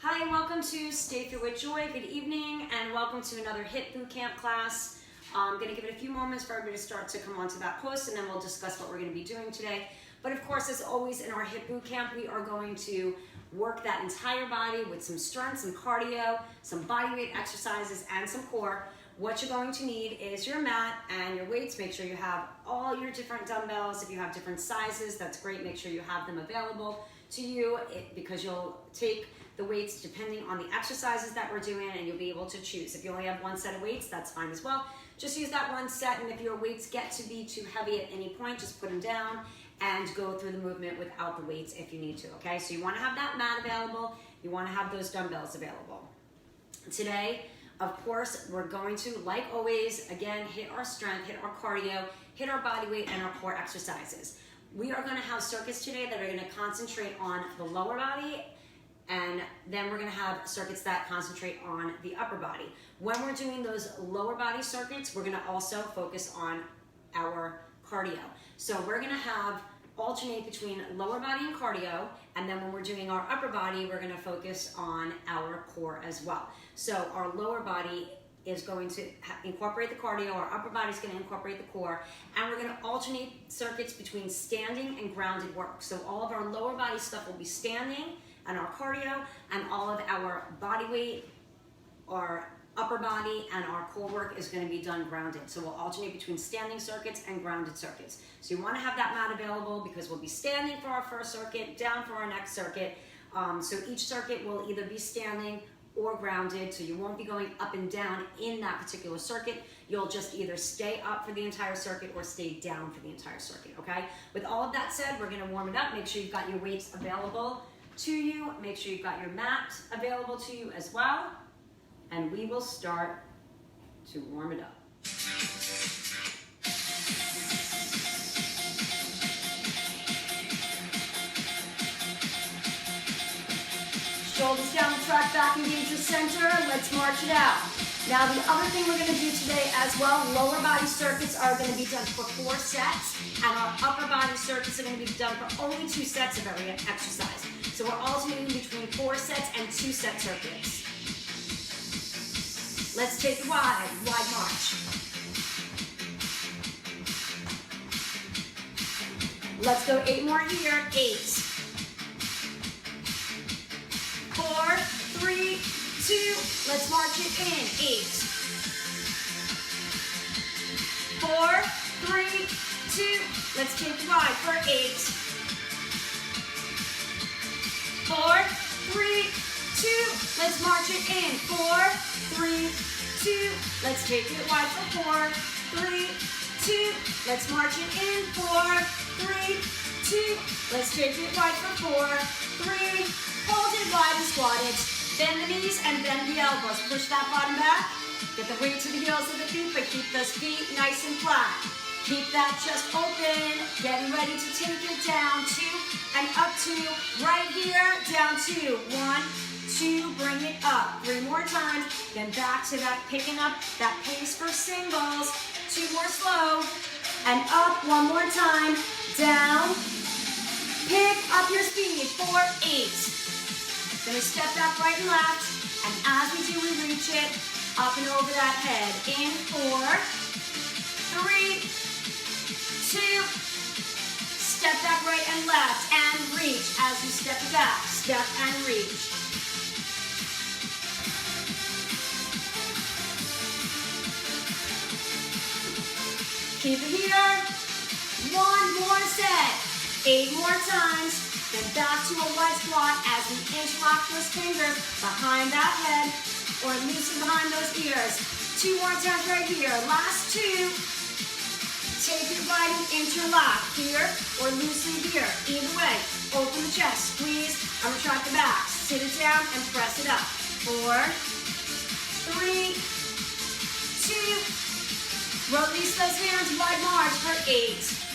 Hi, and welcome to Stay Fit with Joy. Good evening, and welcome to another HIIT bootcamp class. I'm going to give it a few moments for everybody to start to come onto that post, and then we'll discuss what we're going to be doing today. But of course, as always in our HIIT bootcamp, we are going to work that entire body with some strength, some cardio, some body weight exercises, and some core. What you're going to need is your mat and your weights. Make sure you have all your different dumbbells. If you have different sizes, that's great. Make sure you have them available to you because you'll take the weights depending on the exercises that we're doing, and you'll be able to choose. If you only have one set of weights, that's fine as well. Just use that one set, and if your weights get to be too heavy at any point, just put them down and go through the movement without the weights if you need to, okay? So you wanna have that mat available, you wanna have those dumbbells available. Today, of course, we're going to, like always, again, hit our strength, hit our cardio, hit our body weight, and our core exercises. We are gonna have circuits today that are gonna concentrate on the lower body, and then we're gonna have circuits that concentrate on the upper body. When we're doing those lower body circuits, we're gonna also focus on our cardio. So we're gonna have alternate between lower body and cardio, and then when we're doing our upper body, we're gonna focus on our core as well. So our lower body is going to incorporate the cardio, our upper body is gonna incorporate the core, and we're gonna alternate circuits between standing and grounded work. So all of our lower body stuff will be standing, and our cardio, and all of our body weight, our upper body, and our core work is going to be done grounded. So we'll alternate between standing circuits and grounded circuits. So you want to have that mat available because we'll be standing for our first circuit, down for our next circuit. So each circuit will either be standing or grounded, so you won't be going up and down in that particular circuit. You'll just either stay up for the entire circuit or stay down for the entire circuit, okay? With all of that said, we're going to warm it up. Make sure you've got your weights available to you. Make sure you've got your mat available to you as well. And we will start to warm it up. Shoulders down the track, back engage your center. Let's march it out. Now the other thing we're going to do today as well, lower body circuits are going to be done for 4 sets, and our upper body circuits are going to be done for only 2 sets of every exercise. So we're alternating between 4 sets and 2 set circuits. Let's take it wide march. Let's go 8 more here. 8, 4, 3, 2, let's march it in. 8, 4, 3, 2, let's take it wide for 8, 4, 3, 2, let's march it in. 4, 3, 2, let's take it wide for 4, 3, 2, let's march it in. 4, 3, 2, let's take it wide for 4, 3, hold it wide and squat it. Bend the knees and bend the elbows. Push that bottom back. Get the weight to the heels of the feet, but keep those feet nice and flat. Keep that chest open. Getting ready to take it down 2 and up 2. Right here, down 2. 1, 2, bring it up. 3 more times. Then back to that, picking up that pace for singles. 2 more slow. And up 1 more time. Down. Pick up your speed. 4, 8. Gonna step back right and left, and as we do, we reach it up and over that head. In 4, 3, 2, step back right and left, and reach as you step back. Step and reach. Keep it here. 1 more set. 8 more times. Then back to a wide squat as we interlock those fingers behind that head or loosen behind those ears. 2 more times right here. Last 2. Take it right and interlock here or loosen here. Either way, open the chest, squeeze, and retract the back. Sit it down and press it up. 4, 3, 2. Release those hands, wide march for 8.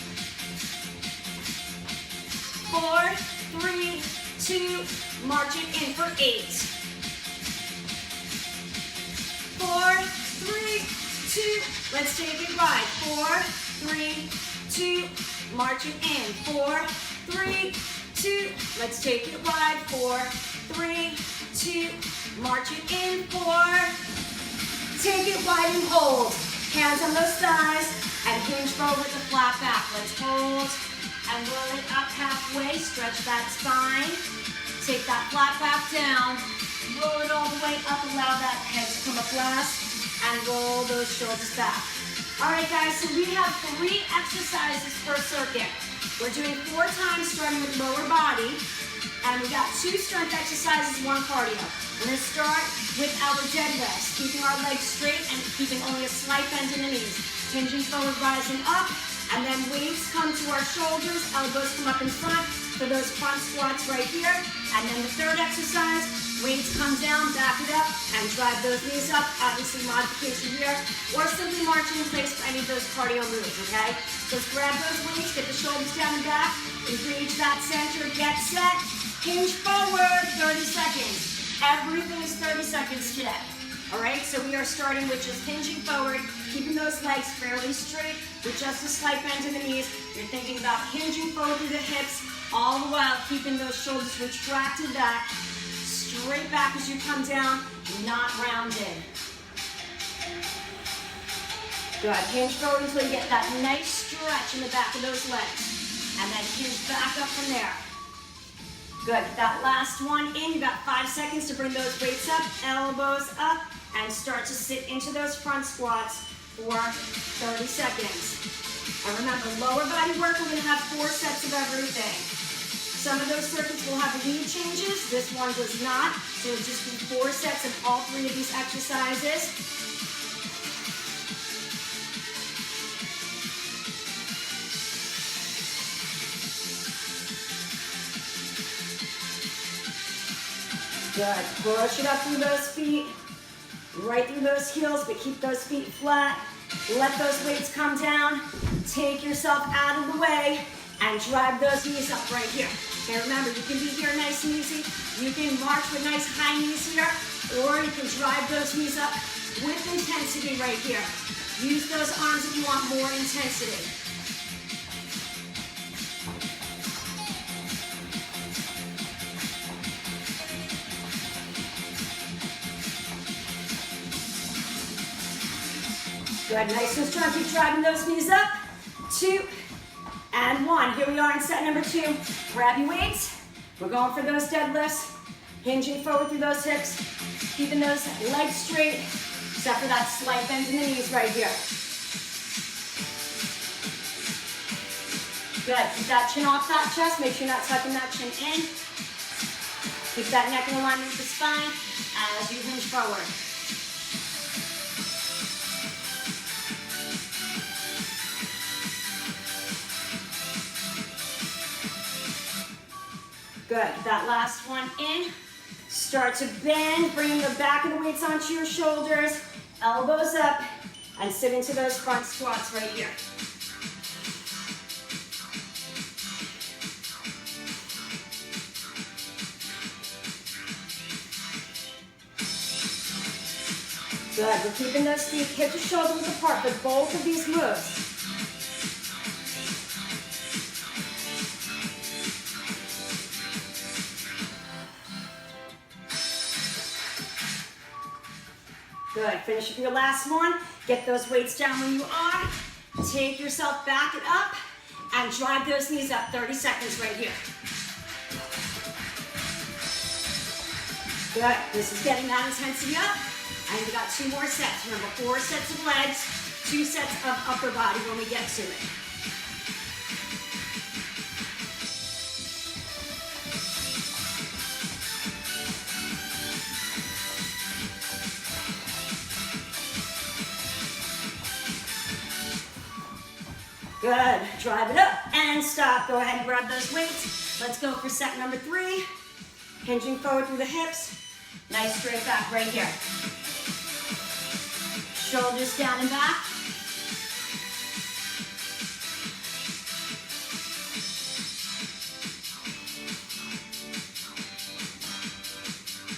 4, 3, 2, march it in for 8. 4, 3, 2, let's take it wide. 4, 3, 2, march it in. 4, 3, 2, let's take it wide. 4, 3, 2, march it in, 4, take it wide and hold. Hands on those thighs, and hinge forward with a flat back. Let's hold, and roll it up halfway, stretch that spine. Take that flat back down, roll it all the way up, allow that head to come up last, and roll those shoulders back. All right, guys, so we have 3 exercises per circuit. We're doing 4 times starting with lower body, and we got 2 strength exercises, 1 cardio. We're gonna start with our deadlifts, keeping our legs straight and keeping only a slight bend in the knees. Hinging forward, rising up, and then weights come to our shoulders, elbows come up in front for those front squats right here. And then the 3rd exercise, weights come down, back it up, and drive those knees up. Obviously modification here, or simply marching in place for any of those cardio moves, okay? So let's grab those weights, get the shoulders down and back, engage that center, get set, hinge forward, 30 seconds. Everything is 30 seconds today. All right, so we are starting with just hinging forward, keeping those legs fairly straight with just a slight bend in the knees. You're thinking about hinging forward through the hips, all the while keeping those shoulders retracted back, straight back as you come down, not rounded. Good, hinge forward until you get that nice stretch in the back of those legs. And then hinge back up from there. Good, that last one in, you got 5 seconds to bring those weights up, elbows up, and start to sit into those front squats for 30 seconds. And remember, lower body work, we're gonna have 4 sets of everything. Some of those circuits will have lead changes, this one does not, so it'll just be 4 sets of all 3 of these exercises. Good, push it up through those feet, right through those heels, but keep those feet flat. Let those weights come down, take yourself out of the way, and drive those knees up right here. Okay, remember, you can be here nice and easy. You can march with nice high knees here, or you can drive those knees up with intensity right here. Use those arms if you want more intensity. Good, nice and strong, keep driving those knees up. 2, and 1. Here we are in set number 2. Grab your weights. We're going for those deadlifts. Hinging forward through those hips. Keeping those legs straight, except for that slight bend in the knees right here. Good, keep that chin off that chest. Make sure you're not tucking that chin in. Keep that neck in alignment with the spine as you hinge forward. Good, that last one in. Start to bend, bringing the back of the weights onto your shoulders, elbows up, and sit into those front squats right here. Good, we're keeping those feet hip to shoulder width apart for both of these moves. Good, finish up your last one. Get those weights down where you are. Take yourself back and up, and drive those knees up. 30 seconds right here. Good, this is getting that intensity up. And we got 2 more sets. Remember, 4 sets of legs, 2 sets of upper body when we get to it. Good, drive it up and stop. Go ahead and grab those weights. Let's go for set number 3. Hinging forward through the hips. Nice straight back right here. Shoulders down and back.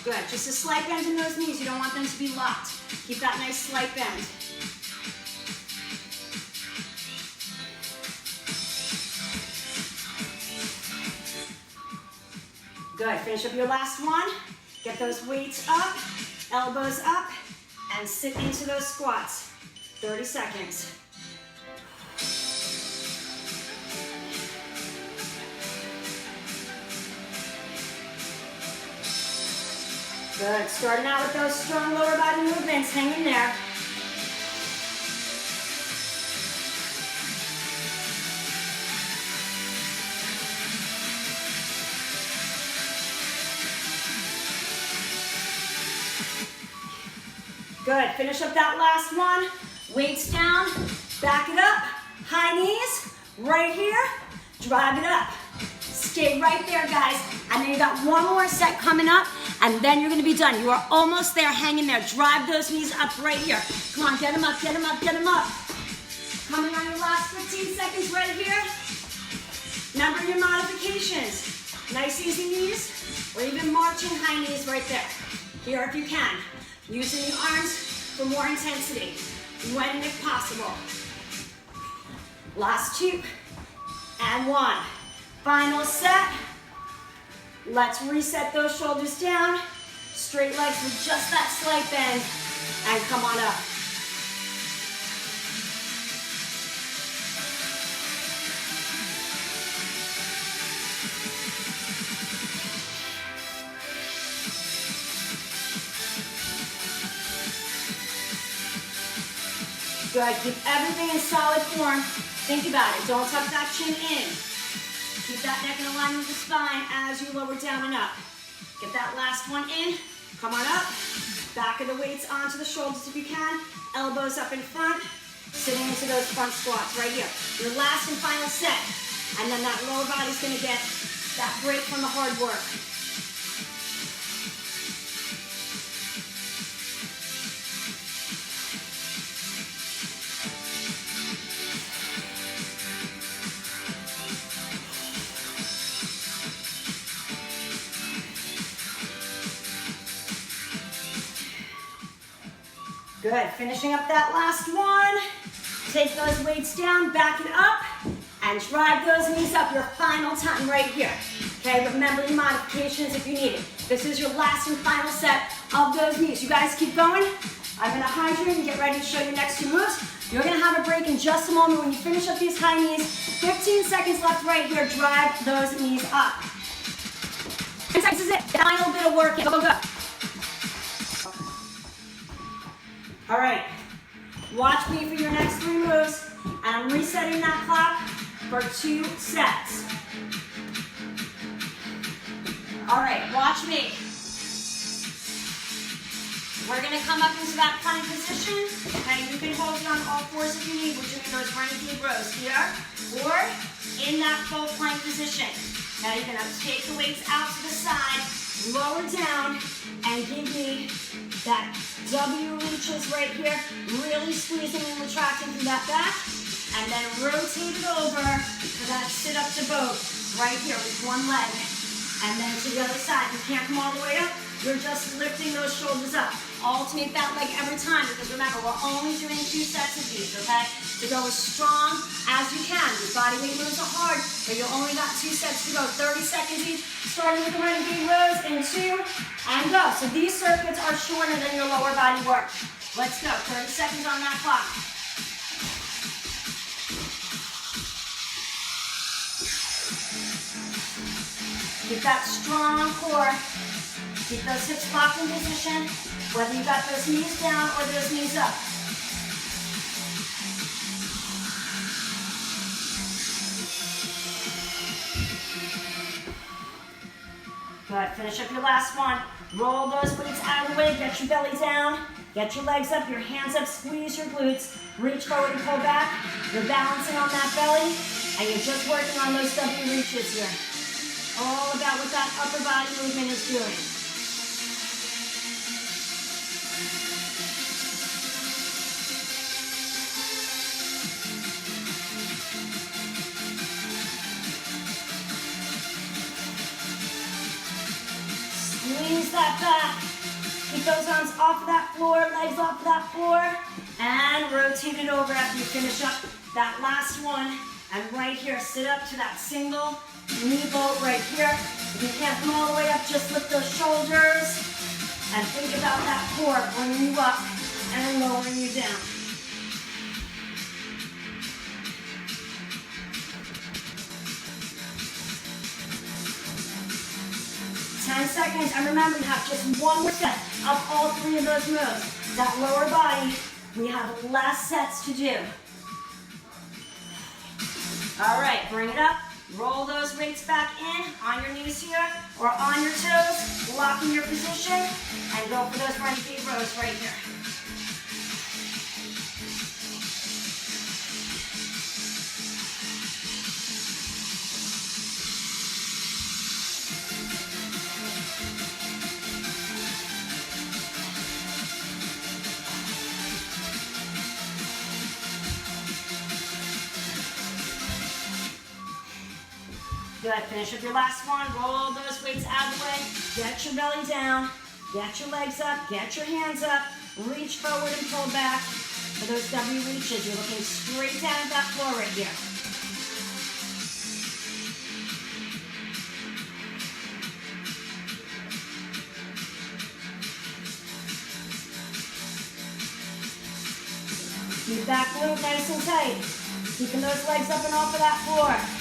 Good, just a slight bend in those knees. You don't want them to be locked. Keep that nice slight bend. Good, finish up your last one. Get those weights up, elbows up, and sit into those squats. 30 seconds. Good, starting out with those strong lower body movements, hang in there. Good, finish up that last one. Weights down, back it up, high knees, right here, drive it up. Stay right there, guys. And then you got one more set coming up, and then you're gonna be done. You are almost there, hang in there. Drive those knees up right here. Come on, get them up, get them up, get them up. Coming on your last 15 seconds right here. Remember your modifications. Nice easy knees, or even marching high knees right there. Here if you can. Using the arms for more intensity, when and if possible. Last 2, and 1. Final set. Let's reset those shoulders down. Straight legs with just that slight bend, and come on up. Good, keep everything in solid form. Think about it, don't tuck that chin in. Keep that neck in alignment with the spine as you lower down and up. Get that last one in, come on up. Back of the weights onto the shoulders if you can. Elbows up in front, sitting into those front squats right here. Your last and final set. And then that lower body's gonna get that break from the hard work. Good, finishing up that last one. Take those weights down, back it up, and drive those knees up your final time right here. Okay, remember your modifications if you need it. This is your last and final set of those knees. You guys keep going. I'm gonna hydrate and get ready to show you next 2 moves. You're gonna have a break in just a moment when you finish up these high knees. 15 seconds left right here, drive those knees up. This is it, final bit of work, go, go, go. All right, watch me for your next 3 moves, and I'm resetting that clock for 2 sets. All right, watch me. We're gonna come up into that plank position, and you can hold it on all 4s if you need, which means those renegade rows here, or in that full plank position. Now you're gonna take the weights out to the side, lower down, and give me that W reaches right here, really squeezing and retracting through that back, and then rotate it over for that sit up to boat right here with one leg, and then to the other side. You can't come all the way up, you're just lifting those shoulders up. Alternate that leg every time, because remember, we're only doing 2 sets of these, okay? So go as strong as you can. Your body weight moves are hard, but you only got 2 sets to go. 30 seconds each, starting with the renegade rows in 2, and go. So these circuits are shorter than your lower body work. Let's go, 30 seconds on that clock. Keep that strong core. Keep those hips locked in position, whether you got those knees down or those knees up. Good, finish up your last one. Roll those weights out of the way, get your belly down, get your legs up, your hands up, squeeze your glutes, reach forward and pull back. You're balancing on that belly, and you're just working on those W reaches here. All about what that upper body movement is doing. Squeeze that back. Keep those arms off of that floor, legs off of that floor, and rotate it over after you finish up that last one. And right here, sit up to that single knee bolt right here. If you can't come all the way up, just lift those shoulders. And think about that core bringing you up and lowering you down. Seconds, and remember, you have just one more set of all three of those moves. That lower body, we have less sets to do. All right, bring it up. Roll those weights back in on your knees here or on your toes. Lock in your position and go for those front feet rows right here. Good, finish up your last one, roll those weights out of the way, get your belly down, get your legs up, get your hands up, reach forward and pull back. For those W reaches, you're looking straight down at that floor right here. Keep that glute nice and tight, keeping those legs up and off of that floor.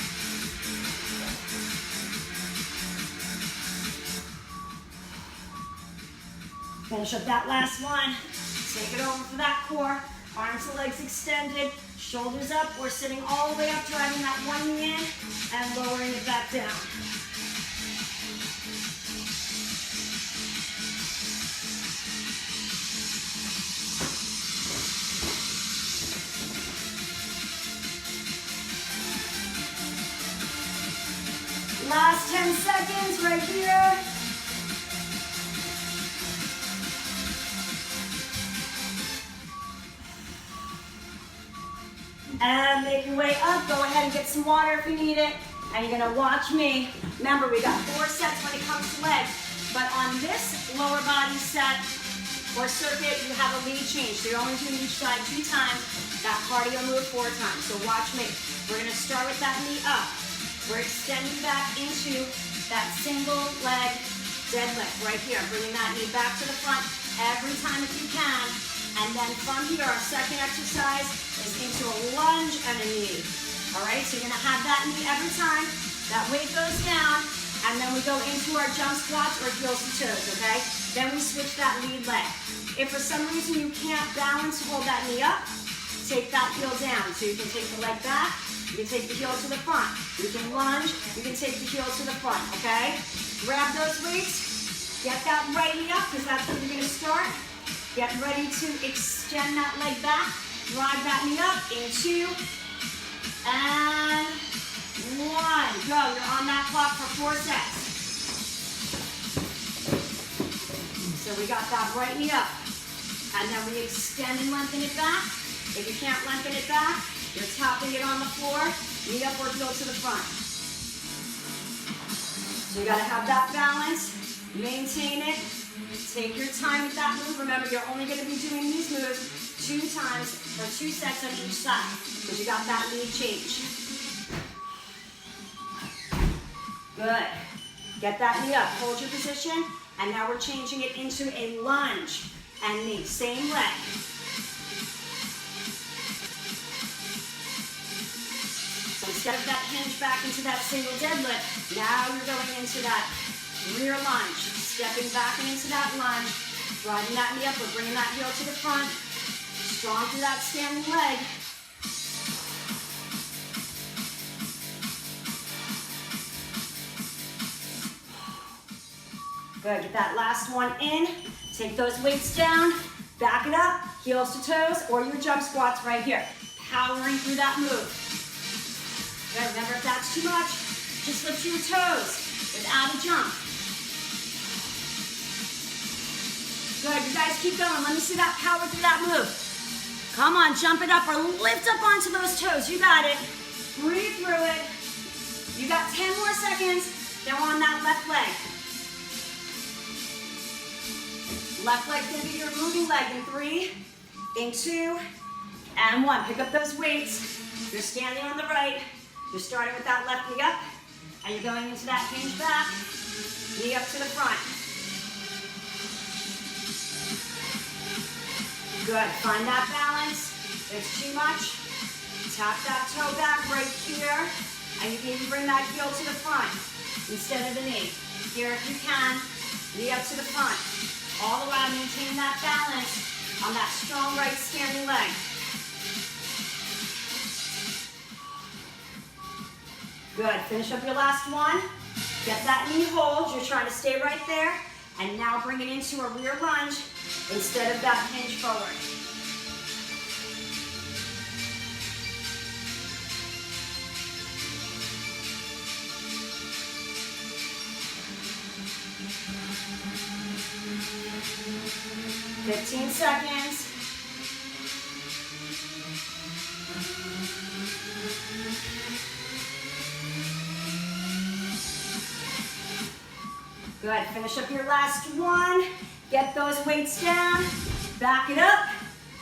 Finish up that last one. Take it over for that core. Arms and legs extended, shoulders up. We're sitting all the way up, driving that one knee in and lowering it back down. Last 10 seconds right here. And make your way up. Go ahead and get some water if you need it. And you're gonna watch me. Remember, we got 4 sets when it comes to legs. But on this lower body set or circuit, you have a lead change. So you're only doing each side 2 times. That cardio move 4 times. So watch me. We're gonna start with that knee up. We're extending back into that single leg deadlift right here. Bringing that knee back to the front every time if you can. And then from here, our second exercise is into a lunge and a knee. All right, so you're gonna have that knee every time. That weight goes down, and then we go into our jump squats or heels to toes, okay? Then we switch that lead leg. If for some reason you can't balance to hold that knee up, take that heel down. So you can take the leg back, you can take the heel to the front. You can lunge, you can take the heel to the front, okay? Grab those weights, get that right knee up, because that's where you're gonna start. Get ready to extend that leg back. Drive that knee up in 2 and 1. Go, you're on that clock for 4 sets. So we got that right knee up. And then we extend and lengthen it back. If you can't lengthen it back, you're tapping it on the floor. Knee up or heel to the front. So you gotta have that balance. Maintain it. Take your time with that move. Remember, you're only going to be doing these moves 2 times for 2 sets on each side because you got that lead change. Good. Get that knee up. Hold your position. And now we're changing it into a lunge and knee. Same leg. So instead of that hinge back into that single deadlift, now you're going into that rear lunge. Stepping back and into that lunge, driving that knee up, we're bringing that heel to the front, strong through that standing leg. Good, get that last one in, take those weights down, back it up, heels to toes, or your jump squats right here. Powering through that move. Good, remember if that's too much, just lift your toes without a jump. Good, you guys keep going. Let me see that power through that move. Come on, jump it up or lift up onto those toes. You got it. Breathe through it. You got 10 more seconds. Now on that left leg. Left leg's gonna be your moving leg in 3, in 2, and 1. Pick up those weights. You're standing on the right. You're starting with that left knee up, and you're going into that hinge back, knee up to the front. Good, find that balance. If it's too much, tap that toe back right here, and you can even bring that heel to the front instead of the knee. Here if you can, knee up to the front. All the while maintaining that balance on that strong right standing leg. Good, finish up your last one. Get that knee hold, you're trying to stay right there. And now bring it into a rear lunge instead of that hinge forward. "15 seconds. Good, finish up your last one. Get those weights down, back it up,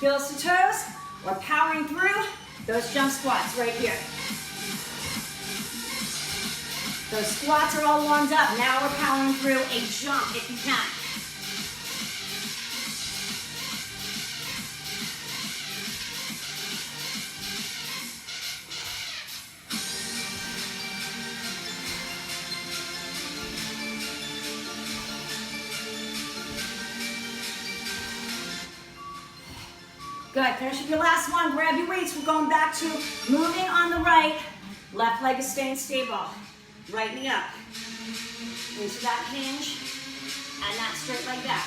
heels to toes. We're powering through those jump squats right here. Those squats are all warmed up. Now we're powering through a jump if you can. Good, finish up your last one. Grab your weights. We're going back to moving on the right. Left leg is staying stable. Right knee up. Into that hinge and that straight leg back.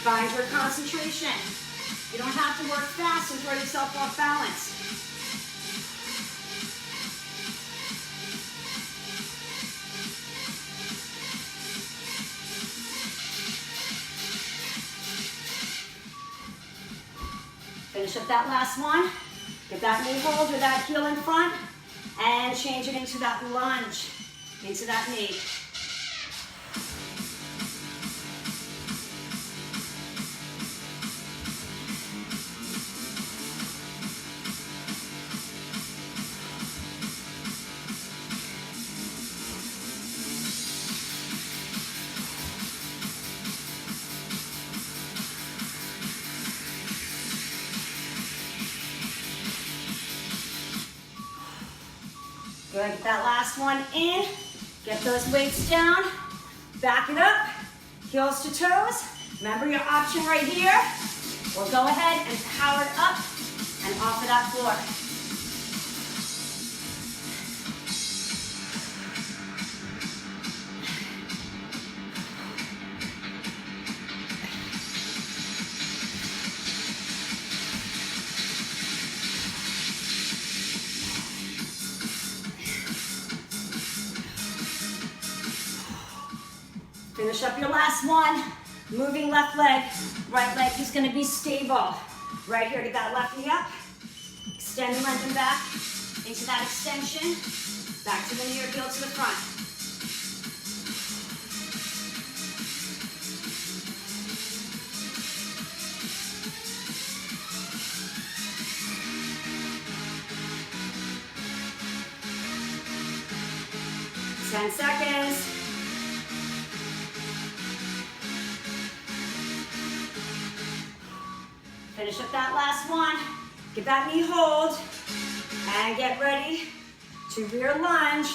Find your concentration. You don't have to work fast and throw yourself off balance. Finish up that last one. Get that knee hold or that heel in front and change it into that lunge, into that knee. Good, get that last one in. Get those weights down. Back it up. Heels to toes. Remember your option right here. Or go ahead and power it up and off of that floor. Finish up your last one. Moving left leg. Right leg is going to be stable. Right here to that left knee up. Extend and lengthen back into that extension. Back to the knee or heel to the front. Ten seconds. Finish up that last one. Get that knee hold and get ready to rear lunge.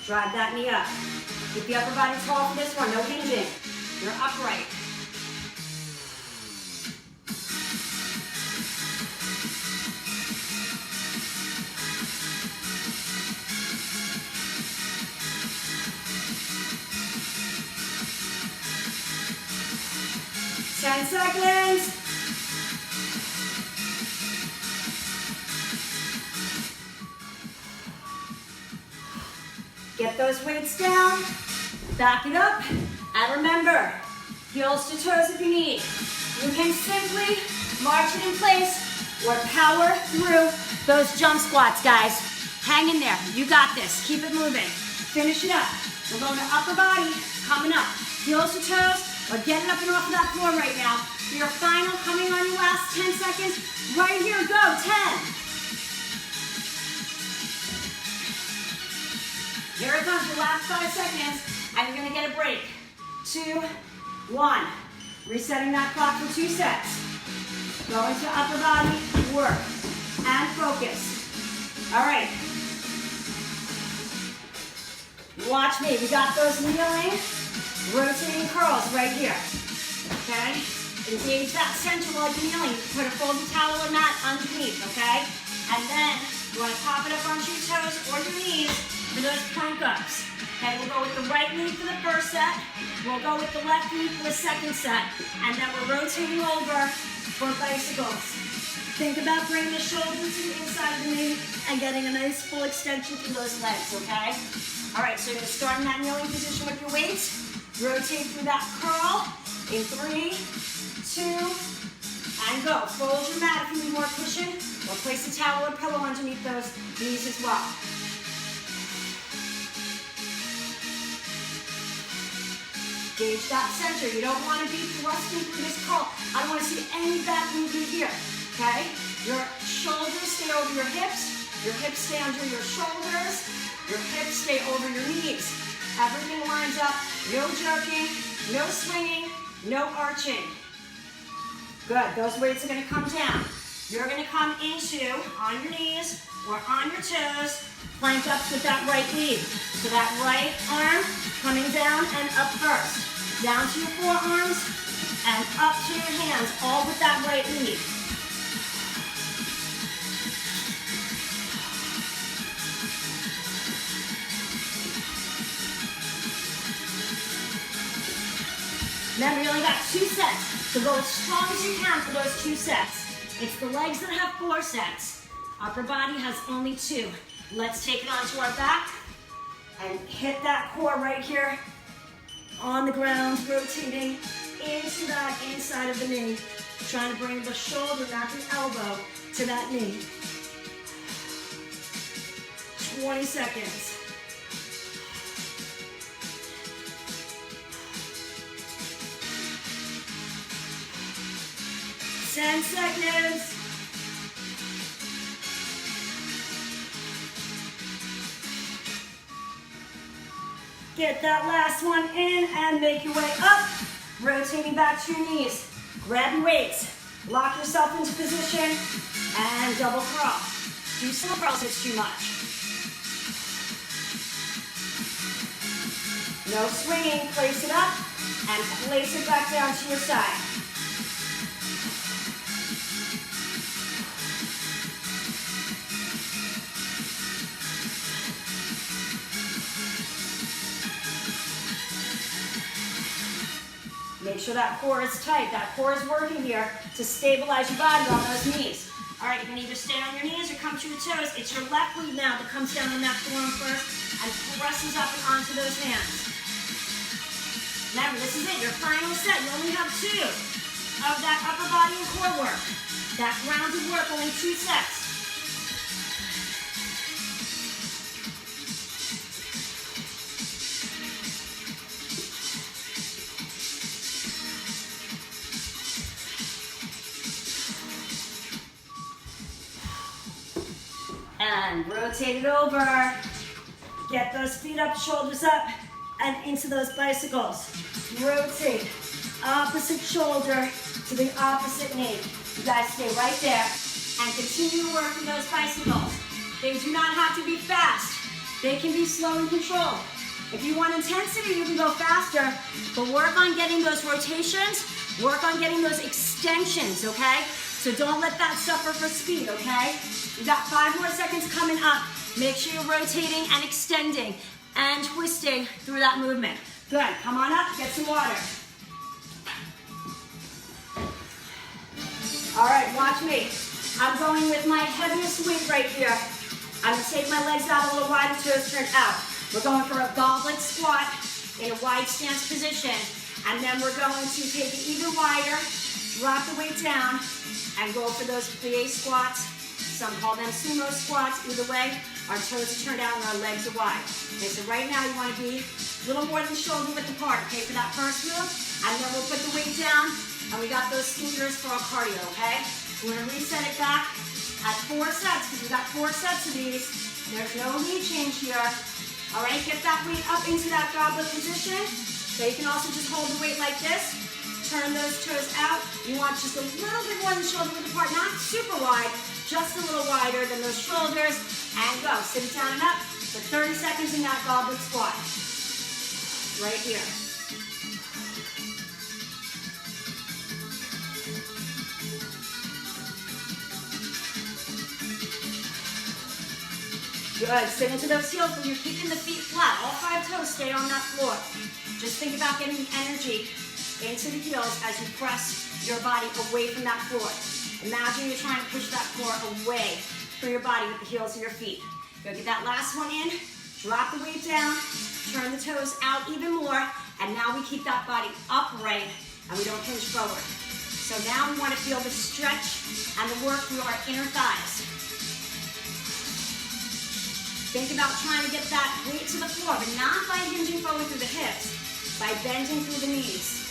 Drive that knee up. Keep the upper body tall for this one. No hinging. You're upright. Ten seconds. Get those weights down, back it up, and remember, heels to toes if you need. You can simply march it in place or power through those jump squats, guys. Hang in there, you got this, keep it moving. Finish it up. We're going to upper body, coming up. Heels to toes, or getting up and off of that floor right now. For your final, coming on your last 10 seconds. Right here, go, 10. Here it comes, your last 5 seconds. and you're gonna get a break. 2, 1. Resetting that clock for 2 sets. Going to upper body work and focus. All right. Watch me. We got those kneeling, rotating curls right here. Okay? Engage that center while you're kneeling. Put a folded towel or mat underneath, okay? And then you want to pop it up onto your toes or your knees for those plank ups. Okay, we'll go with the right knee for the first set. We'll go with the left knee for the second set. And then we're rotating over for bicycles. Think about bringing the shoulders to the inside of the knee and getting a nice full extension through those legs, okay? All right, so you're gonna start in that kneeling position with your weights. Rotate through that curl in 3, 2, and go. Fold your mat if you need more cushion, or place a towel or pillow underneath those knees as well. Gauge that center. You don't want to be thrusting through this curl. I don't want to see any back movement here, okay? Your shoulders stay over your hips stay under your shoulders, your hips stay over your knees. Everything lines up, no jerking, no swinging, no arching. Good, those weights are gonna come down. You're gonna come into, on your knees or on your toes, plank ups with that right knee. So that right arm coming down and up first. Down to your forearms and up to your hands, all with that right knee. Remember, you only got 2 sets, so go as strong as you can for those 2 sets. It's the legs that have 4 sets. Upper body has only 2. Let's take it onto our back and hit that core right here on the ground, rotating into that inside of the knee. Trying to bring the shoulder, not the elbow, to that knee. 20 seconds. 10 seconds. Get that last one in and make your way up. Rotating back to your knees. Grab your weights. Lock yourself into position and double curl. Do single curls if it's too much. No swinging. Place it up and place it back down to your side. Make sure that core is tight. That core is working here to stabilize your body on those knees. All right, you can either stay on your knees or come to your toes. It's your left glute now that comes down on that forearm first and presses up and onto those hands. Remember, this is it, your final set. You only have 2 of that upper body and core work. That grounded work, only 2 sets. And rotate it over. Get those feet up, shoulders up, and into those bicycles. Rotate. Opposite shoulder to the opposite knee. You guys stay right there and continue working those bicycles. They do not have to be fast. They can be slow and controlled. If you want intensity, you can go faster, but work on getting those rotations, work on getting those extensions, okay? So don't let that suffer for speed, okay? You got 5 more seconds coming up. Make sure you're rotating and extending and twisting through that movement. Good, come on up, get some water. All right, watch me. I'm going with my heaviest weight right here. I'm gonna take my legs out a little wider, toes turned out. We're going for a goblet squat in a wide stance position. And then we're going to take it even wider, drop the weight down, and go for those plie squats. Some call them sumo squats. Either way, our toes are turned out and our legs are wide. Okay, so right now you want to be a little more than shoulder width apart, okay, for that first move. And then we'll put the weight down, and we got those scooters for our cardio, okay? We're going to reset it back at 4 sets, because we got 4 sets of these. There's no lead change here. All right, get that weight up into that goblet position. So you can also just hold the weight like this. Turn those toes out. You want just a little bit more than shoulder width apart, not super wide, just a little wider than those shoulders. And go, sit it down and up for 30 seconds in that goblet squat. Right here. Good, sit into those heels when you're keeping the feet flat. All 5 toes stay on that floor. Just think about getting the energy into the heels as you press your body away from that floor. Imagine you're trying to push that floor away from your body with the heels of your feet. Go get that last one in, drop the weight down, turn the toes out even more, and now we keep that body upright and we don't hinge forward. So now we want to feel the stretch and the work through our inner thighs. Think about trying to get that weight to the floor, but not by hinging forward through the hips, by bending through the knees.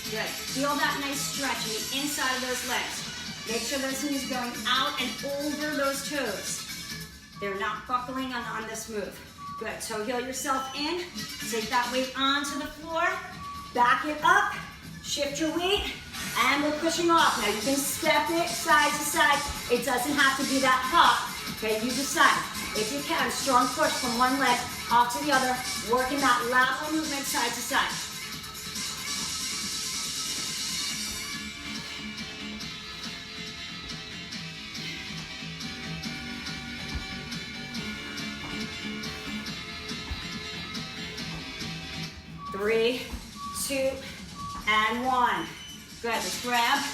Good. Feel that nice stretch in the inside of those legs. Make sure those knees are going out and over those toes. They're not buckling on this move. Good. So heel yourself in. Take that weight onto the floor. Back it up. Shift your weight. And we're pushing off. Now you can step it side to side. It doesn't have to be that hop. Okay, you decide. If you can, strong push from one leg off to the other, working that lateral movement side to side. Three, 2, and 1. Good, let's grab,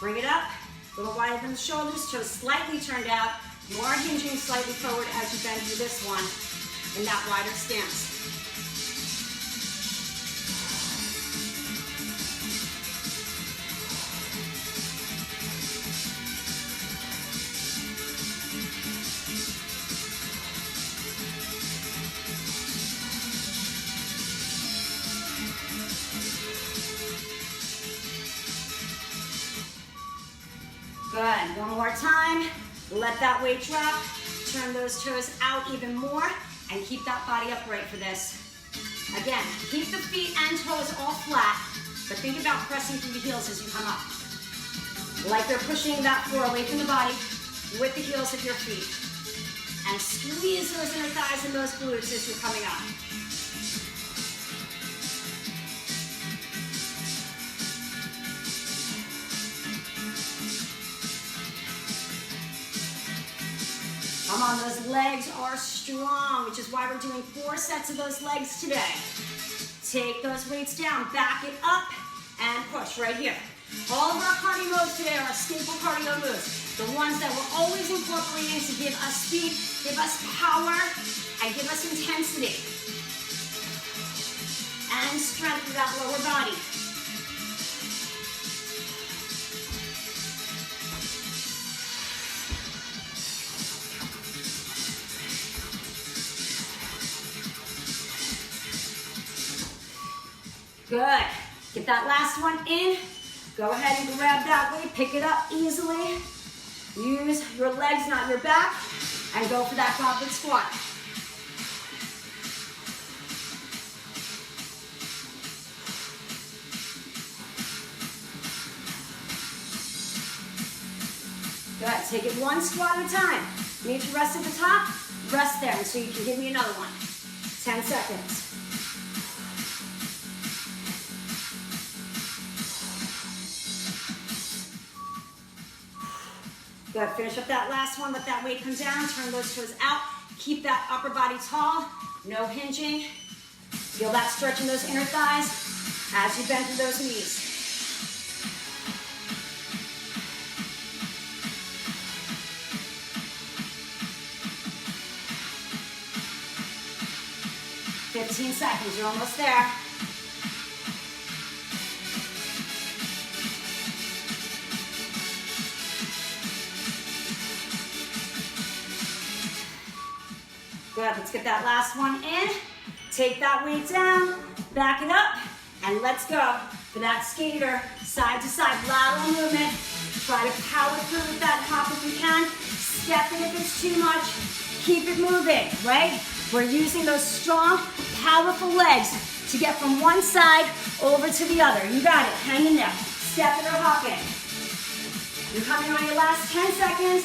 bring it up, a little wider than the shoulders, toes slightly turned out. You are hinging slightly forward as you bend through this one in that wider stance. Good, one more time. Let that weight drop. Turn those toes out even more and keep that body upright for this. Again, keep the feet and toes all flat, but think about pressing through the heels as you come up. Like you're pushing that floor away from the body with the heels of your feet. And squeeze those inner thighs and those glutes as you're coming up. Come on, those legs are strong, which is why we're doing 4 sets of those legs today. Take those weights down, back it up, and push right here. All of our cardio moves today are staple cardio moves. The ones that we're always incorporating to give us speed, give us power, and give us intensity. And strength through that lower body. Good. Get that last one in. Go ahead and grab that weight. Pick it up easily. Use your legs, not your back. And go for that goblet squat. Good. Take it one squat at a time. You need to rest at the top. Rest there so you can give me another one. 10 seconds. Good, finish up that last one, let that weight come down, turn those toes out, keep that upper body tall, no hinging. Feel that stretch in those inner thighs as you bend through those knees. "15 seconds, you're almost there. Good, let's get that last one in. Take that weight down, back it up, and let's go for that skater, side to side, lateral movement. Try to power through with that hop if you can. Step it if it's too much. Keep it moving, right? We're using those strong, powerful legs to get from one side over to the other. You got it. Hang in there. Step it or hop in. You're coming on your last 10 seconds,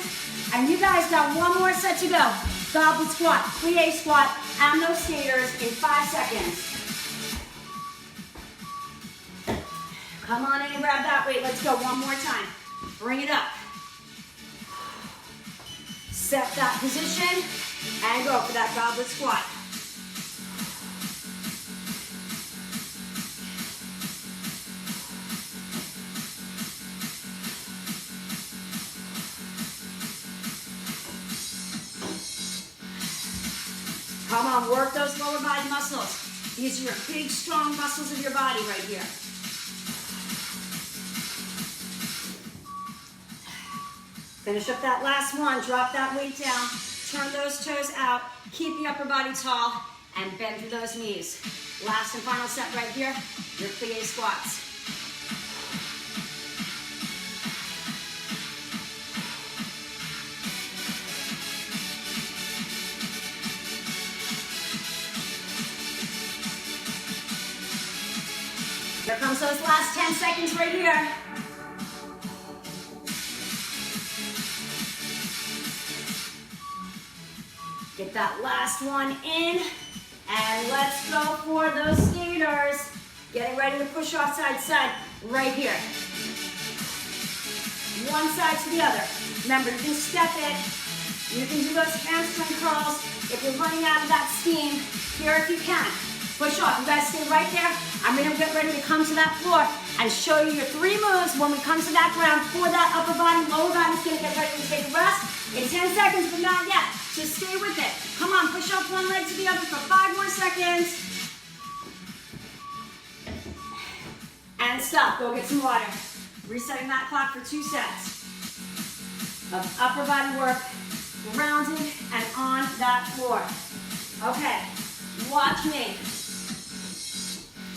and you guys got one more set to go. Goblet squat, plie squat, and those skaters in 5 seconds. Come on in and grab that weight. Let's go one more time. Bring it up. Set that position and go for that goblet squat. Come on, work those lower body muscles. These are your big, strong muscles of your body right here. Finish up that last one. Drop that weight down. Turn those toes out. Keep the upper body tall and bend through those knees. Last and final set right here, your plie squats. Here comes those last 10 seconds right here. Get that last one in, and let's go for those skaters. Getting ready to push off side to side right here. One side to the other. Remember, you can step it. You can do those hamstring curls. If you're running out of that steam, here if you can. Push off. You guys stay right there. I'm going to get ready to come to that floor and show you your 3 moves when we come to that ground for that upper body. Lower body's going to get ready to take a rest in 10 seconds, but not yet. So stay with it. Come on, push up one leg to the other for 5 more seconds. And stop. Go get some water. Resetting that clock for 2 sets of upper body work, grounded and on that floor. Okay, watch me.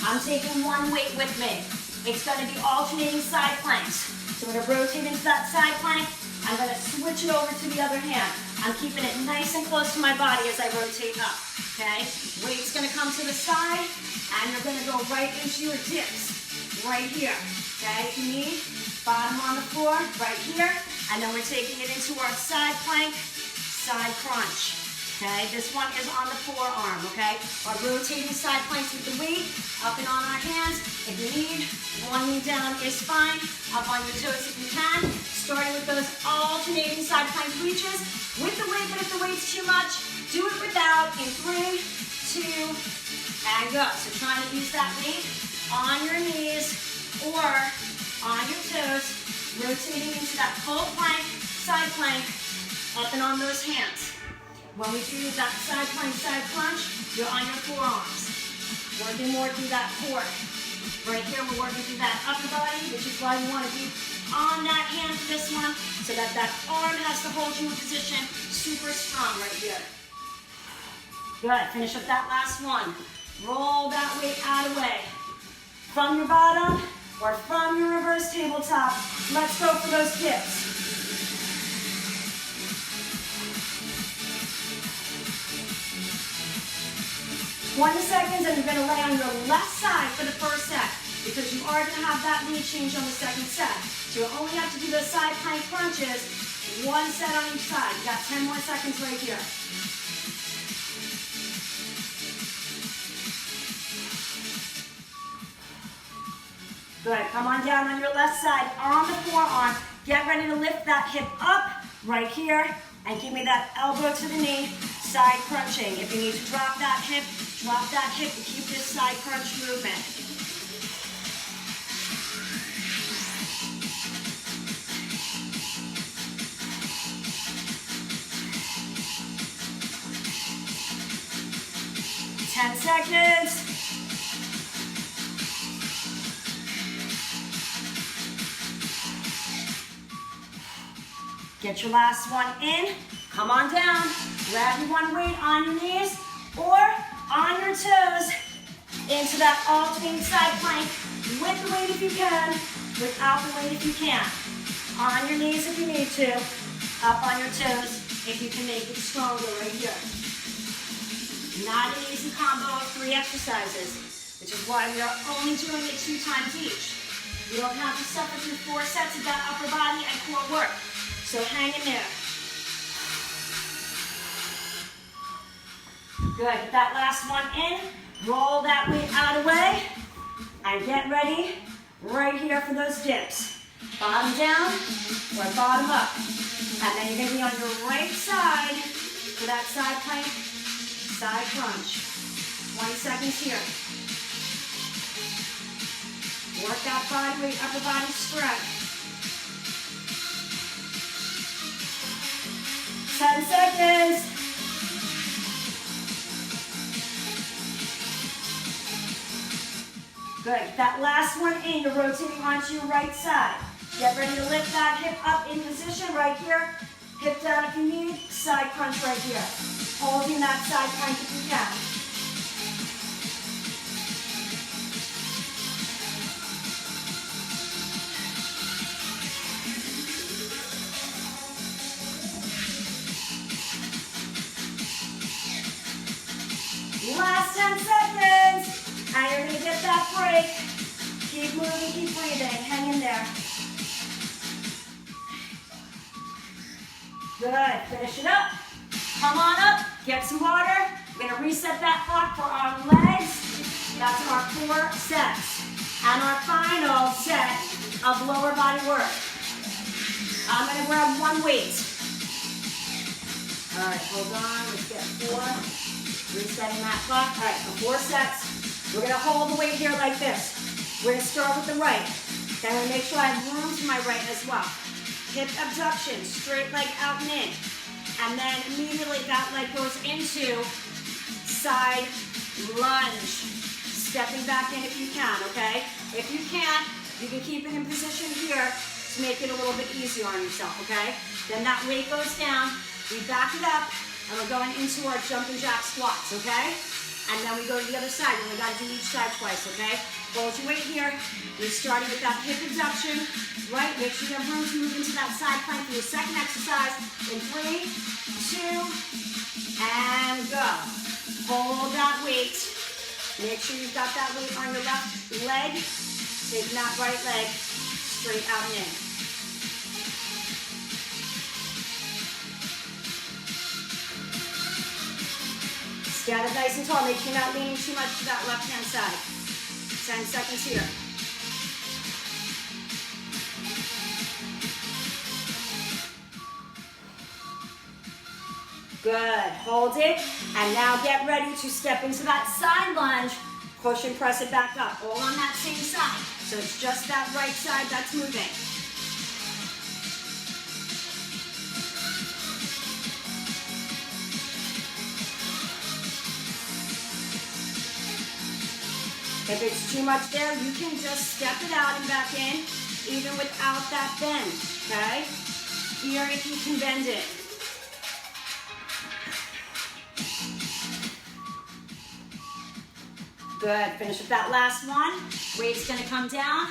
I'm taking one weight with me. It's going to be alternating side planks. So I'm going to rotate into that side plank. I'm going to switch it over to the other hand. I'm keeping it nice and close to my body as I rotate up, okay? Weight's going to come to the side, and you're going to go right into your dips, right here, okay? If you need, bottom on the floor, right here, and then we're taking it into our side plank, side crunch, okay? This one is on the forearm, okay? Our rotating side planks with the weight, up and on our hands. If you need, one knee down is fine, up on your toes if you can. Starting with those alternating side plank reaches with the weight, but if the weight's too much, do it without in 3, 2, and go. So trying to use that weight on your knees or on your toes, rotating into that full plank, side plank, up and on those hands. When we do that side plank, side crunch, you're on your forearms. Working more through that core. Right here, we're working through that upper body, which is why you want to be on that hand for this one, so that that arm has to hold you in position super strong right here. Good, finish up that last one. Roll that weight out of the way. From your bottom or from your reverse tabletop, let's go for those dips. One seconds, and you're going to lay on your left side for the first set, because you are going to have that knee change on the second set. So you only have to do those side plank crunches, 1 set on each side. You got 10 more seconds right here. Good, come on down on your left side, on the forearm. Get ready to lift that hip up right here, and give me that elbow to the knee, side crunching. If you need to drop that hip to keep this side crunch movement. Ten seconds. Get your last one in. Come on down. Grab your one weight on your knees or on your toes into that alternating side plank with the weight if you can, without the weight if you can't. On your knees if you need to. Up on your toes if you can make it stronger right here. Not an easy combo of 3 exercises, which is why we are only doing it 2 times each. You don't have to suffer through 4 sets of that upper body and core work. So hang in there. Good, get that last one in. Roll that weight out of the way. And get ready right here for those dips. Bottom down or bottom up. And then you're gonna be on your right side for that side plank, side crunch. 20 seconds here. Work that body weight, upper body strength. 10 seconds. Good. That last one in, you're rotating onto your right side. Get ready to lift that hip up in position right here. Hip down if you need. Side crunch right here. Holding that side plank if you can. Last 10 seconds. And you're going to get that break. Keep moving, keep breathing. Hang in there. Good. Finish it up. Come on up. Get some water. We're going to reset that clock for our legs. That's our 4 sets. And our final set of lower body work. I'm going to grab 1 weight. All right, hold on. Let's get 4. Resetting that clock. All right, for 4 sets. We're going to hold the weight here like this. We're going to start with the right. Then I'm going to make sure I have room to my right as well. Hip abduction, straight leg out and in. And then immediately that leg goes into side lunge. Stepping back in if you can, okay? If you can't, you can keep it in position here to make it a little bit easier on yourself, okay? Then that weight goes down. We back it up, and we're going into our jumping jack squats, okay? And then we go to the other side. We only got to do each side twice, okay? Hold your weight here. We're starting with that hip abduction, right? Make sure you have room to move into that side plank for your second exercise. In 3, 2, and go. Hold that weight. Make sure you've got that weight on your left leg. Taking that right leg straight out and in. Stand up nice and tall. Make sure you're not leaning too much to that left-hand side. 10 seconds here. Good. Hold it. And now get ready to step into that side lunge. Push and press it back up. All on that same side. So it's just that right side that's moving. If it's too much there, you can just step it out and back in, even without that bend, okay? Here, if you can bend it. Good, finish with that last one. Weight's gonna come down,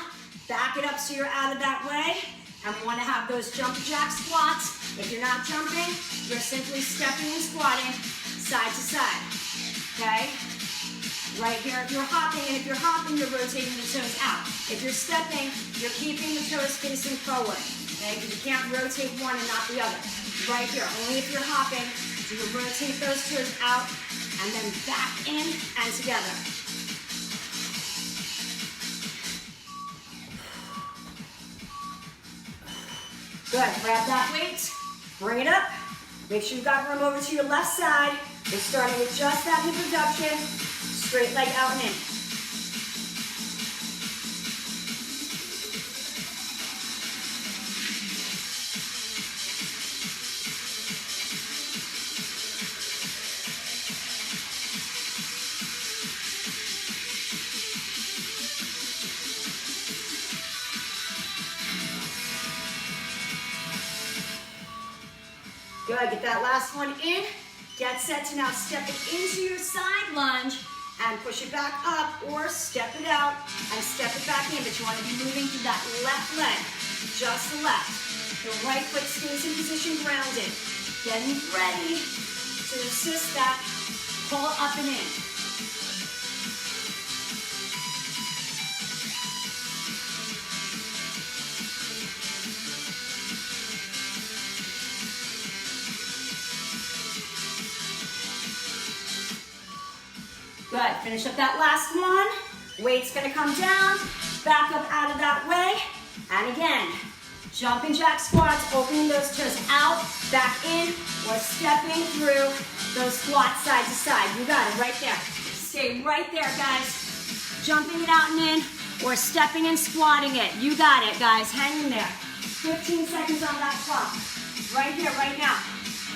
back it up so you're out of that way, and we wanna have those jump jack squats. If you're not jumping, you're simply stepping and squatting side to side, okay? Right here, if you're hopping, and if you're hopping, you're rotating the toes out. If you're stepping, you're keeping the toes facing forward, okay? Because you can't rotate one and not the other. Right here, only if you're hopping, do you rotate those toes out, and then back in and together. Good, grab that weight, bring it up. Make sure you've got room over to your left side. We're starting with just that hip abduction. Straight leg out and in. Good, get that last one in. Get set to now step it into your side lunge and push it back up, or step it out and step it back in. But you want to be moving through that left leg, just the left. The right foot stays in position grounded. Getting ready to assist that pull up and in. Good, finish up that last one. Weight's gonna come down, back up out of that way. And again, jumping jack squats, opening those toes out, back in, or stepping through those squats side to side. You got it right there. Stay right there, guys. Jumping it out and in, or stepping and squatting it. You got it, guys. Hang in there. 15 seconds on that clock. Right here, right now.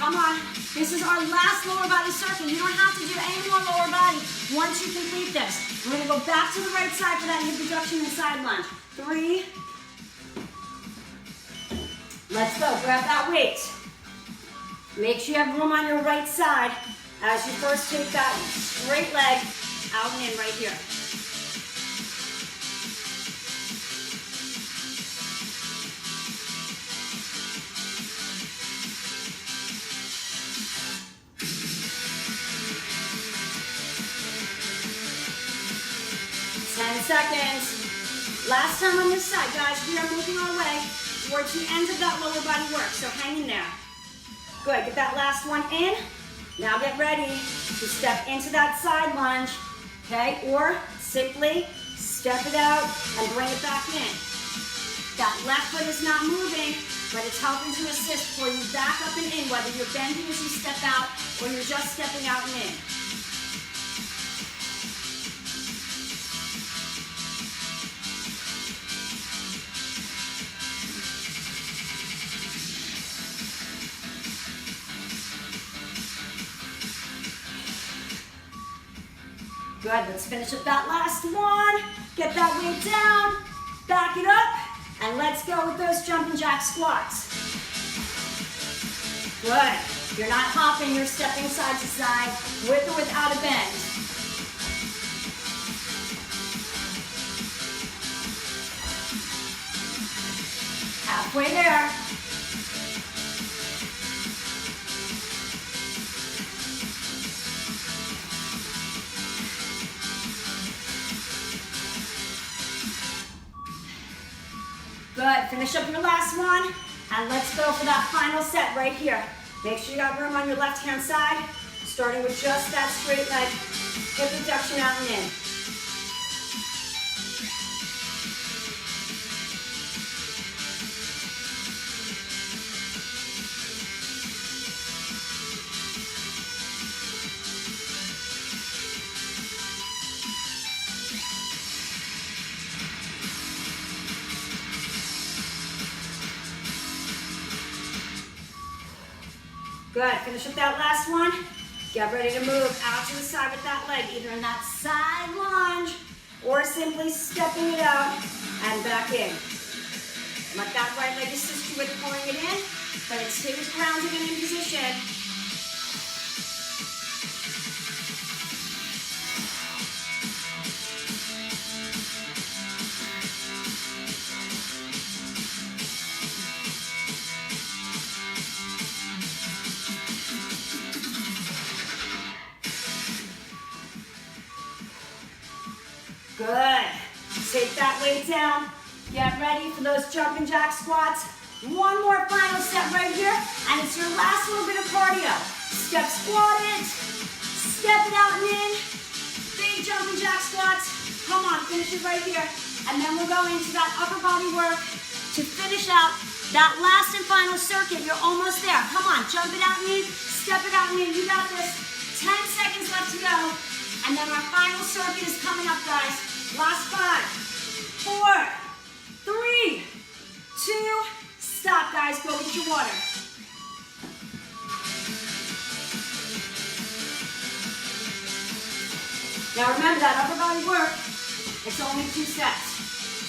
Come on. This is our last lower body circuit. You don't have to do any more lower body once you complete this. We're gonna go back to the right side for that hip abduction and side lunge. 3. Let's go, grab that weight. Make sure you have room on your right side as you first take that straight leg out and in right here. Seconds. Last time on this side, guys. We are making our way towards the end of that lower body work, so hang in there. Good, get that last one in. Now get ready to step into that side lunge, okay? Or simply step it out and bring it back in. That left foot is not moving, but it's helping to assist for you back up and in, whether you're bending as you step out or you're just stepping out and in. Good, let's finish up that last one. Get that weight down, back it up, and let's go with those jumping jack squats. Good, you're not hopping, you're stepping side to side with or without a bend. Halfway there. Good, finish up your last one, and let's go for that final set right here. Make sure you got room on your left-hand side, starting with just that straight leg, hip abduction out and in. Good, finish up that last one. Get ready to move out to the side with that leg, either in that side lunge or simply stepping it out and back in. Let that right leg assist you with pulling it in, but it stays grounded and in position. Good. Take that weight down. Get ready for those jumping jack squats. One more final set right here, and it's your last little bit of cardio. Step squat it, step it out and in. Big jumping jack squats. Come on, finish it right here. And then we're going to that upper body work to finish out that last and final circuit. You're almost there. Come on, jump it out and in, step it out and in. You got this. 10 seconds left to go. And then our final circuit is coming up, guys. Last 5, 4, 3, 2, stop, guys. Go get your water. Now remember that upper body work, it's only 2 sets.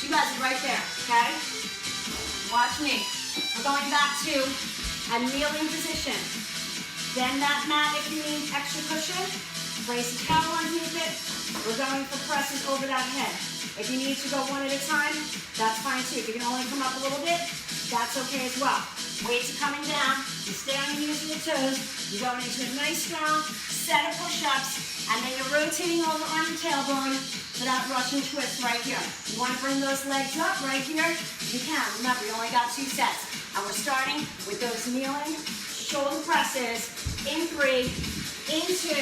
You guys are right there, okay? Watch me. We're going back to a kneeling position. Bend that mat if you need extra cushion. Place a towel underneath it. We're going for presses over that head. If you need to go one at a time, that's fine too. If you can only come up a little bit, That's okay as well. Weights are coming down. You stay on your knees and your toes. You're going into a nice strong set of push-ups, and then you're rotating over on your tailbone for that Russian twist right here. You want to bring those legs up right here? You can. Remember, you only got 2 sets. And we're starting with those kneeling shoulder presses in 3, in 2,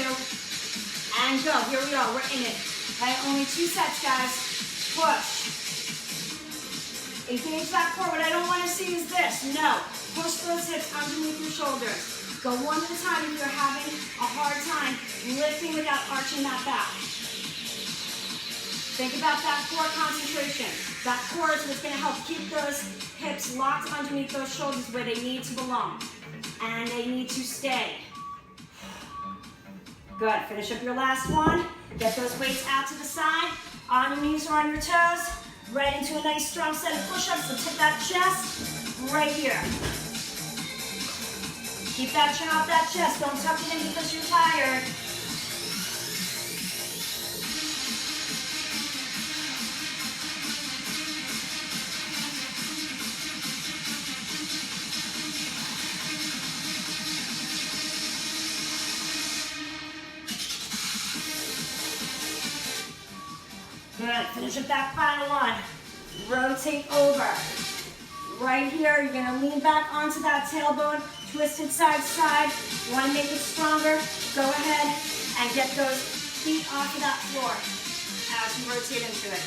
and go. Here we are. We're in it. Okay, only 2 sets, guys. Push. Engage that core. What I don't want to see is this. No. Push those hips underneath your shoulders. Go one at a time if you're having a hard time lifting without arching that back. Think about that core concentration. That core is what's going to help keep those hips locked underneath those shoulders where they need to belong. And they need to stay. Good. Finish up your last one. Get those weights out to the side. On your knees or on your toes. Right into a nice strong set of push-ups. So tip that chest right here. Keep that chin off that chest. Don't tuck it in because you're tired. Good. Finish up that final one. Rotate over. Right here, you're going to lean back onto that tailbone. Twisted side to side. You want to make it stronger? Go ahead and get those feet off of that floor as you rotate into it.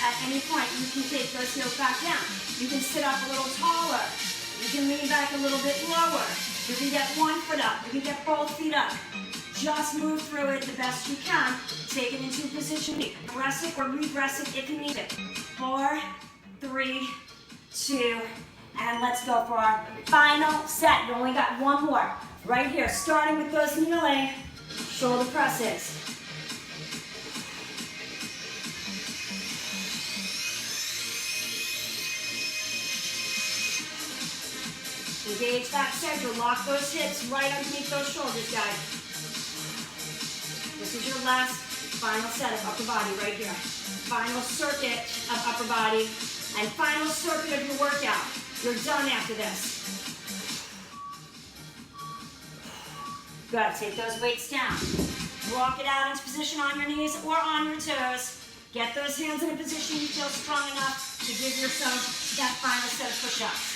At any point, you can take those heels back down. You can sit up a little taller. You can lean back a little bit lower. You can get 1 foot up. You can get both feet up. Just move through it the best you can. Take it into a position. Press it or regress it if you need it. 4, 3, 2, and let's go for our final set. You only got 1 more. Right here, starting with those kneeling shoulder presses. Engage that center. Lock those hips right underneath those shoulders, guys. This is your last final set of upper body right here. Final circuit of upper body and final circuit of your workout. You're done after this. Good. Take those weights down. Walk it out into position on your knees or on your toes. Get those hands in a position you feel strong enough to give yourself that final set of push-ups.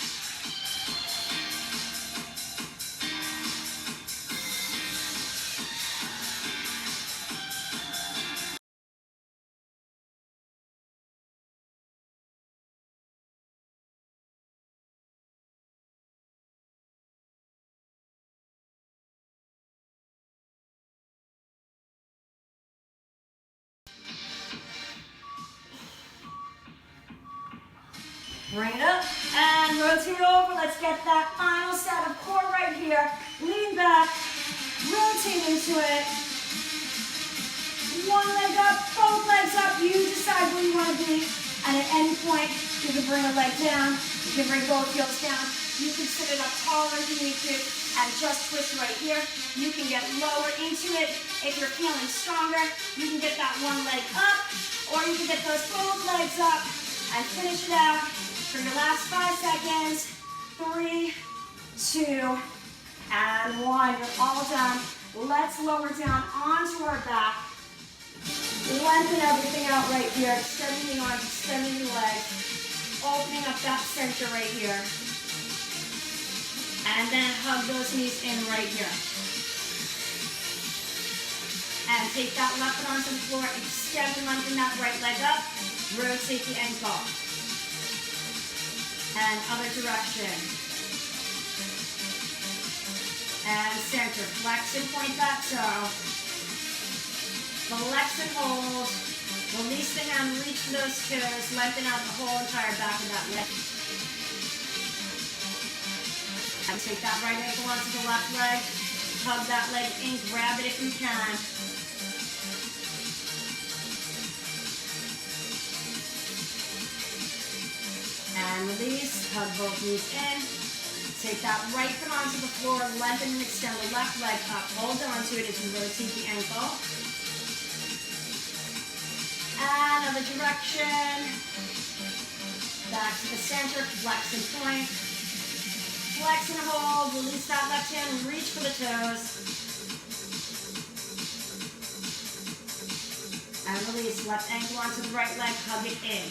Bring it up and rotate over. Let's get that final set of core right here. Lean back, rotate into it. 1 leg up, both legs up. You decide where you want to be. And at any point, you can bring a leg down. You can bring both heels down. You can sit it up taller if you need to and just twist right here. You can get lower into it if you're feeling stronger. You can get that 1 leg up, or you can get those both legs up and finish it out. For your last 5 seconds, 3, 2, and 1. You're all done. Let's lower down onto our back. Lengthen everything out right here. Extending the arms, extending the legs. Opening up that center right here. And then hug those knees in right here. And take that left foot onto the floor. Extend and lengthen that right leg up. Rotate the ankle. And other direction. And center. Flex and point that toe. Flex and hold. Release the hand, reach for those toes. Lengthen out the whole entire back of that leg. And take that right ankle onto the left leg. Hug that leg in. Grab it if you can. And release, hug both knees in. Take that right foot onto the floor, lengthen and extend the left leg up. Hold on to it as you rotate the ankle. And other direction. back to the center, flex and point. Flex and hold, release that left hand and reach for the toes. And release, left ankle onto the right leg, hug it in.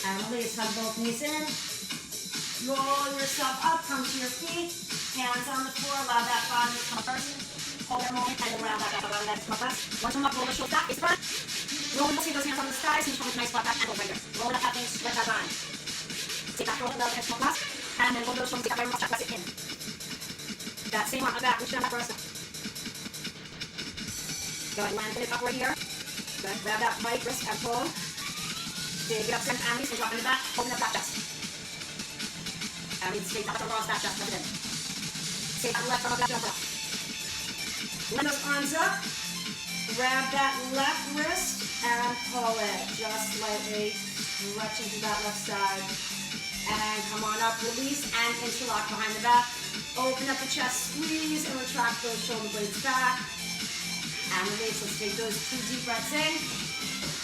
And release, hug both knees in. Roll yourself up, come to your feet. Hands on the floor, allow that body to come first. Hold that moment and around that legs come up. Once I'm up, roll the shoulders back, face front. Roll and see those hands on the skies, and come with a nice flat back ankle right here. Roll it up, that thing, stretch that line. Take that, roll it down, catch my glass. And then roll those shoulders, take that right muscle, press it in. That same arm back, reach down that first. Go ahead, land it up right here. Good, grab that right wrist and pull. Dig it up, strength and release, and drop in the back, holding up that chest. And release, straight up across that chest, press it in. Take that left arm back, jump up. Lift those arms up, grab that left wrist and pull it. Just lightly stretch into that left side. And come on up, release and interlock behind the back. Open up the chest, squeeze and retract those shoulder blades back. And release, let's take those 2 deep breaths in.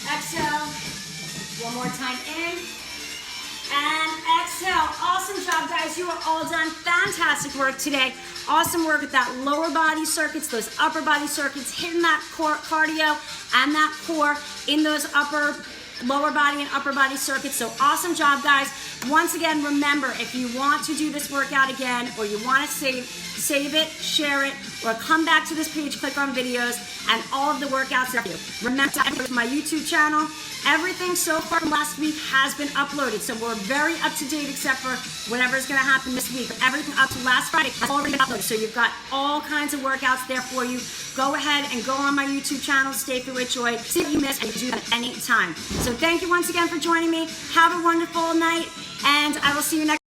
Exhale, one more time in. And exhale. Awesome job, guys. You are all done. Fantastic work today. Awesome work with that lower body circuits, those upper body circuits, hitting that core cardio and that core in those lower body and upper body circuits. So awesome job, guys. Once again, remember, if you want to do this workout again, or you want to save it, share it, or come back to this page, click on videos, and all of the workouts that you. Remember to go to my YouTube channel. Everything so far from last week has been uploaded, so we're very up to date except for whatever is going to happen this week. Everything up to last Friday has already been uploaded, so you've got all kinds of workouts there for you. Go ahead and go on my YouTube channel, Stay Fit with Joy, see what you missed, and you can do that at any time. So thank you once again for joining me. Have a wonderful night, and I will see you next